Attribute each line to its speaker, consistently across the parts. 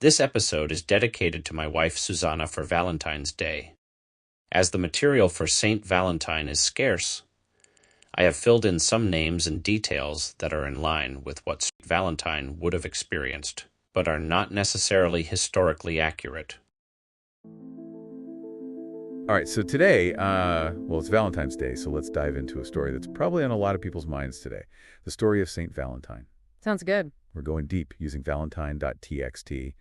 Speaker 1: This episode is dedicated to my wife Susanna for Valentine's Day. As the material for Saint Valentine is scarce, I have filled in some names and details that are in line with what Saint Valentine would have experienced, but are not necessarily historically accurate.
Speaker 2: All right, so today, it's Valentine's Day, so let's dive into a story that's probably on a lot of people's minds today. The story of Saint Valentine.
Speaker 3: Sounds good.
Speaker 2: We're going deep using valentine.txt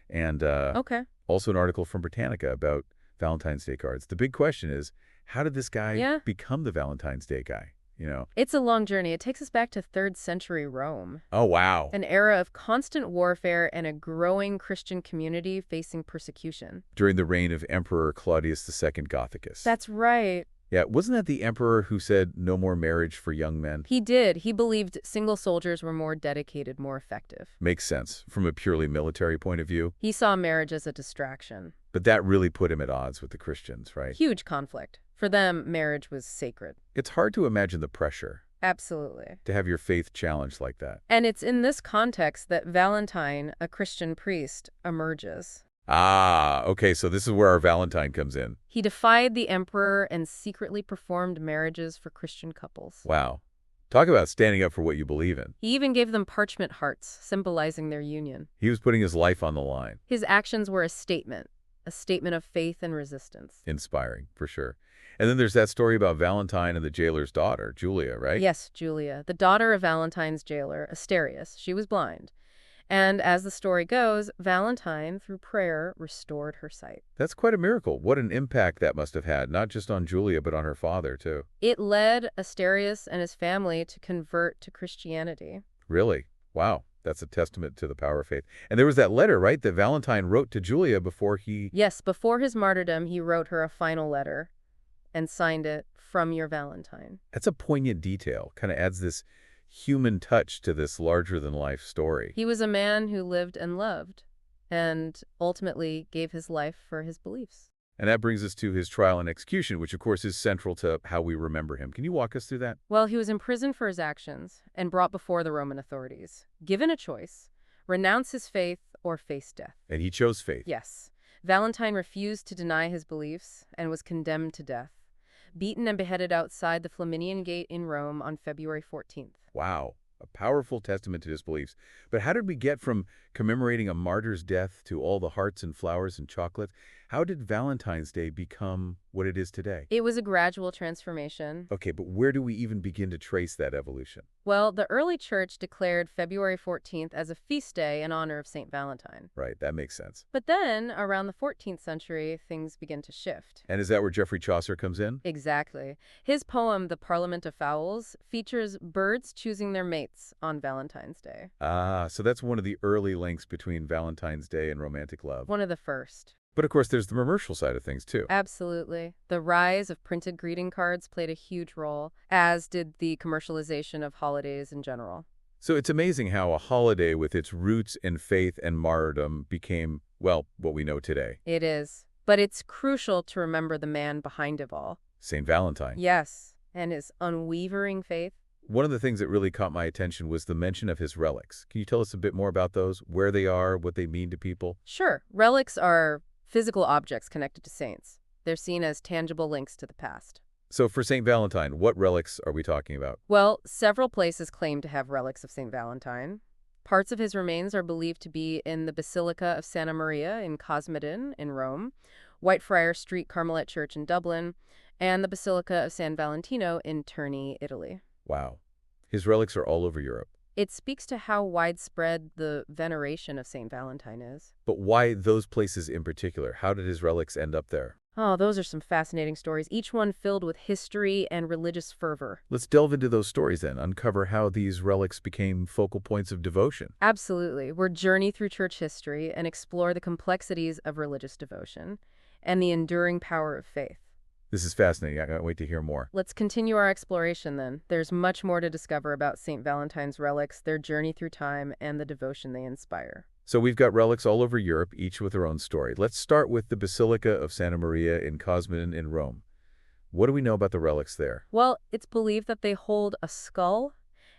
Speaker 2: and
Speaker 3: Okay.
Speaker 2: also an article from Britannica about Valentine's Day cards. The big question is, how did this guy become the Valentine's Day guy?
Speaker 3: It's a long journey. It takes us back to 3rd century Rome.
Speaker 2: Oh, wow.
Speaker 3: An era of constant warfare and a growing Christian community facing persecution.
Speaker 2: During the reign of Emperor Claudius II Gothicus.
Speaker 3: That's right.
Speaker 2: Yeah, wasn't that the emperor who said no more marriage for young men?
Speaker 3: He did. He believed single soldiers were more dedicated, more effective.
Speaker 2: Makes sense from a purely military point of view.
Speaker 3: He saw marriage as a distraction.
Speaker 2: But that really put him at odds with the Christians, right?
Speaker 3: Huge conflict. For them, marriage was sacred.
Speaker 2: It's hard to imagine the pressure.
Speaker 3: Absolutely.
Speaker 2: To have your faith challenged like that.
Speaker 3: And it's in this context that Valentine, a Christian priest, emerges.
Speaker 2: Ah, okay, so this is where our Valentine comes in.
Speaker 3: He defied the emperor and secretly performed marriages for Christian couples.
Speaker 2: Wow. Talk about standing up for what you believe in.
Speaker 3: He even gave them parchment hearts, symbolizing their union.
Speaker 2: He was putting his life on the line.
Speaker 3: His actions were a statement of faith and resistance.
Speaker 2: Inspiring, for sure. And then there's that story about Valentine and the jailer's daughter, Julia, right?
Speaker 3: Yes, Julia, the daughter of Valentine's jailer, Asterius. She was blind. And as the story goes, Valentine, through prayer, restored her sight.
Speaker 2: That's quite a miracle. What an impact that must have had, not just on Julia, but on her father, too.
Speaker 3: It led Asterius and his family to convert to Christianity.
Speaker 2: Really? Wow. That's a testament to the power of faith. And there was that letter, right, that Valentine wrote to Julia before he...
Speaker 3: Yes, before his martyrdom, he wrote her a final letter and signed it, "From your Valentine."
Speaker 2: That's a poignant detail. Kind of adds this human touch to this larger-than-life story.
Speaker 3: He was a man who lived and loved, and ultimately gave his life for his beliefs.
Speaker 2: And that brings us to his trial and execution, which, of course, is central to how we remember him. Can you walk us through that?
Speaker 3: Well, he was imprisoned for his actions and brought before the Roman authorities. Given a choice, renounce his faith or face death.
Speaker 2: And he chose faith.
Speaker 3: Yes. Valentine refused to deny his beliefs and was condemned to death. Beaten and beheaded outside the Flaminian Gate in Rome on February 14th.
Speaker 2: Wow. A powerful testament to his beliefs. But how did we get from commemorating a martyr's death to all the hearts and flowers and chocolate? How did Valentine's Day become what it is today?
Speaker 3: It was a gradual transformation.
Speaker 2: Okay, but where do we even begin to trace that evolution?
Speaker 3: Well, the early church declared February 14th as a feast day in honor of Saint Valentine.
Speaker 2: Right, that makes sense.
Speaker 3: But then, around the 14th century, things begin to shift.
Speaker 2: And is that where Geoffrey Chaucer comes in?
Speaker 3: Exactly. His poem, The Parliament of Fowls, features birds choosing their mates on Valentine's Day.
Speaker 2: Ah, so that's one of the early links between Valentine's Day and romantic love.
Speaker 3: One of the first.
Speaker 2: But of course, there's the commercial side of things, too.
Speaker 3: Absolutely. The rise of printed greeting cards played a huge role, as did the commercialization of holidays in general.
Speaker 2: So it's amazing how a holiday with its roots in faith and martyrdom became, well, what we know today.
Speaker 3: It is. But it's crucial to remember the man behind it all.
Speaker 2: Saint Valentine.
Speaker 3: Yes, and his unwavering faith.
Speaker 2: One of the things that really caught my attention was the mention of his relics. Can you tell us a bit more about those? Where they are, what they mean to people?
Speaker 3: Sure. Relics are physical objects connected to saints. They're seen as tangible links to the past.
Speaker 2: So for St. Valentine, what relics are we talking about?
Speaker 3: Well, several places claim to have relics of St. Valentine. Parts of his remains are believed to be in the Basilica of Santa Maria in Cosmedin in Rome, Whitefriars Street Carmelite Church in Dublin, and the Basilica of San Valentino in Terni, Italy.
Speaker 2: Wow. His relics are all over Europe.
Speaker 3: It speaks to how widespread the veneration of St. Valentine is.
Speaker 2: But why those places in particular? How did his relics end up there?
Speaker 3: Oh, those are some fascinating stories, each one filled with history and religious fervor.
Speaker 2: Let's delve into those stories then, uncover how these relics became focal points of devotion.
Speaker 3: Absolutely. We'll journey through church history and explore the complexities of religious devotion and the enduring power of faith.
Speaker 2: This is fascinating. I can't wait to hear more.
Speaker 3: Let's continue our exploration then. There's much more to discover about St. Valentine's relics, their journey through time, and the devotion they inspire.
Speaker 2: So we've got relics all over Europe, each with their own story. Let's start with the Basilica of Santa Maria in Cosmedin in Rome. What do we know about the relics there?
Speaker 3: Well, it's believed that they hold a skull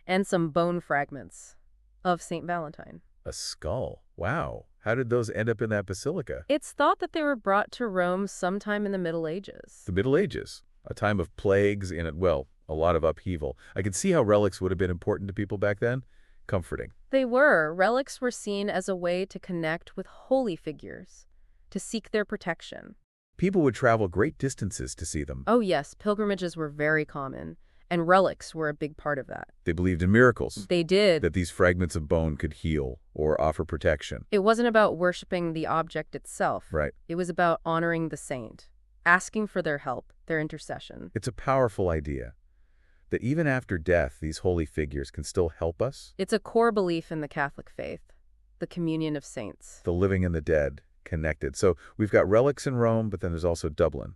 Speaker 3: and some bone fragments of St. Valentine.
Speaker 2: A skull. Wow. How did those end up in that basilica?
Speaker 3: It's thought that they were brought to Rome sometime in the Middle Ages.
Speaker 2: The Middle Ages, a time of plagues and, well, a lot of upheaval. I can see how relics would have been important to people back then. Comforting.
Speaker 3: They were. Relics were seen as a way to connect with holy figures, to seek their protection.
Speaker 2: People would travel great distances to see them.
Speaker 3: Oh yes, pilgrimages were very common, and relics were a big part of that.
Speaker 2: They believed in miracles,
Speaker 3: They did.
Speaker 2: that these fragments of bone could heal or offer protection.
Speaker 3: It wasn't about worshiping the object itself.
Speaker 2: Right.
Speaker 3: It was about honoring the saint, asking for their help, their intercession.
Speaker 2: It's a powerful idea that even after death, these holy figures can still help us.
Speaker 3: It's a core belief in the Catholic faith, the communion of saints.
Speaker 2: The living and the dead connected. So we've got relics in Rome, but then there's also Dublin,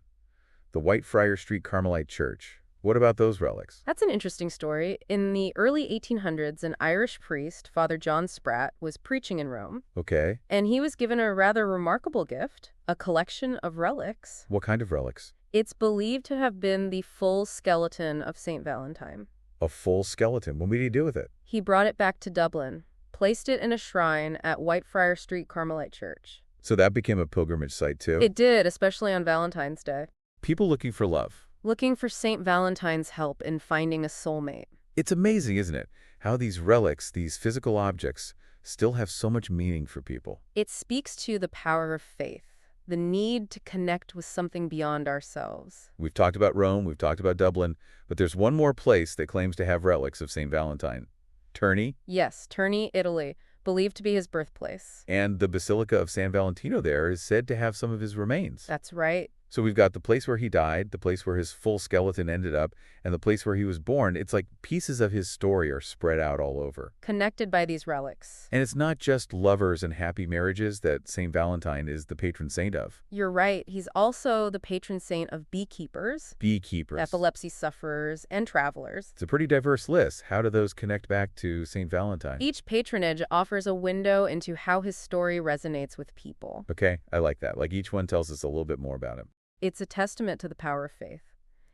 Speaker 2: the Whitefriars Street Carmelite Church. What about those relics?
Speaker 3: That's an interesting story. In the early 1800s, an Irish priest, Father John Spratt, was preaching in Rome,
Speaker 2: Okay.
Speaker 3: and he was given a rather remarkable gift, a collection of relics.
Speaker 2: What kind of relics?
Speaker 3: It's believed to have been the full skeleton of St. Valentine.
Speaker 2: A full skeleton. What did he do with it?
Speaker 3: He brought it back to Dublin, placed it in a shrine at Whitefriars Street Carmelite Church.
Speaker 2: So that became a pilgrimage site too?
Speaker 3: It did, especially on Valentine's Day.
Speaker 2: People looking for love.
Speaker 3: Looking for St. Valentine's help in finding a soulmate.
Speaker 2: It's amazing, isn't it? How these relics, these physical objects, still have so much meaning for people.
Speaker 3: It speaks to the power of faith, the need to connect with something beyond ourselves.
Speaker 2: We've talked about Rome, we've talked about Dublin, but there's one more place that claims to have relics of St. Valentine. Terni,
Speaker 3: Yes, Terni, Italy, believed to be his birthplace.
Speaker 2: and the Basilica of San Valentino there is said to have some of his remains.
Speaker 3: That's right.
Speaker 2: So we've got the place where he died, the place where his full skeleton ended up, and the place where he was born. It's like pieces of his story are spread out all over.
Speaker 3: Connected by these relics.
Speaker 2: And it's not just lovers and happy marriages that St. Valentine is the patron saint of.
Speaker 3: You're right. He's also the patron saint of beekeepers,
Speaker 2: Beekeepers.
Speaker 3: epilepsy sufferers, and travelers.
Speaker 2: It's a pretty diverse list. How do those connect back to St. Valentine?
Speaker 3: Each patronage offers a window into how his story resonates with people.
Speaker 2: Okay, I like that. Like each one tells us a little bit more about him.
Speaker 3: It's a testament to the power of faith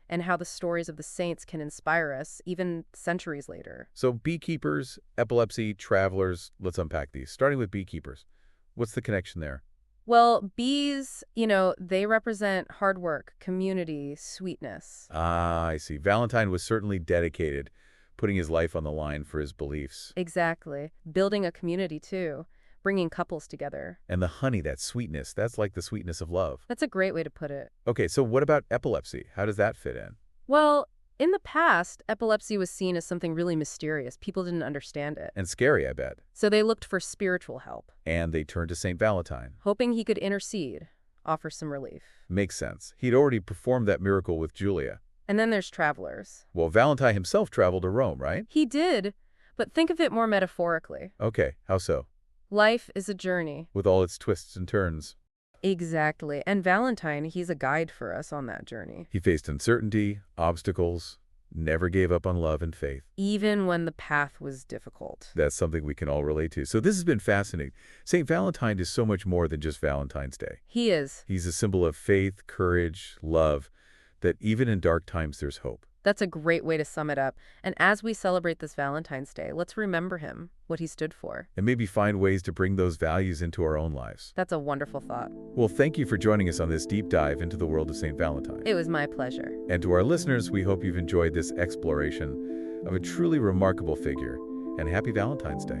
Speaker 3: and how the stories of the saints can inspire us even centuries later.
Speaker 2: So beekeepers, epilepsy, travelers, let's unpack these. Starting with beekeepers. What's the connection there?
Speaker 3: Well, bees, they represent hard work, community, sweetness.
Speaker 2: Ah, I see. Valentine was certainly dedicated, putting his life on the line for his beliefs.
Speaker 3: Exactly. Building a community, too. Bringing couples together.
Speaker 2: And the honey, that sweetness, that's like the sweetness of love.
Speaker 3: That's a great way to put it.
Speaker 2: Okay, so what about epilepsy? How does that fit in?
Speaker 3: Well, in the past, epilepsy was seen as something really mysterious. People didn't understand it.
Speaker 2: And scary, I bet.
Speaker 3: So they looked for spiritual help,
Speaker 2: And they turned to St. Valentine.
Speaker 3: hoping he could intercede, offer some relief.
Speaker 2: Makes sense. He'd already performed that miracle with Julia.
Speaker 3: And then there's travelers.
Speaker 2: Well, Valentine himself traveled to Rome, right?
Speaker 3: He did, but think of it more metaphorically.
Speaker 2: Okay, how so?
Speaker 3: Life is a journey.
Speaker 2: With all its twists and turns.
Speaker 3: Exactly. And Valentine, he's a guide for us on that journey.
Speaker 2: He faced uncertainty, obstacles, never gave up on love and faith.
Speaker 3: Even when the path was difficult.
Speaker 2: That's something we can all relate to. So this has been fascinating. St. Valentine is so much more than just Valentine's Day.
Speaker 3: He is.
Speaker 2: He's a symbol of faith, courage, love, that even in dark times there's hope.
Speaker 3: That's a great way to sum it up. And as we celebrate this Valentine's Day, let's remember him, what he stood for.
Speaker 2: And maybe find ways to bring those values into our own lives.
Speaker 3: That's a wonderful thought.
Speaker 2: Well, thank you for joining us on this deep dive into the world of St. Valentine.
Speaker 3: It was my pleasure.
Speaker 2: And to our listeners, we hope you've enjoyed this exploration of a truly remarkable figure. And happy Valentine's Day.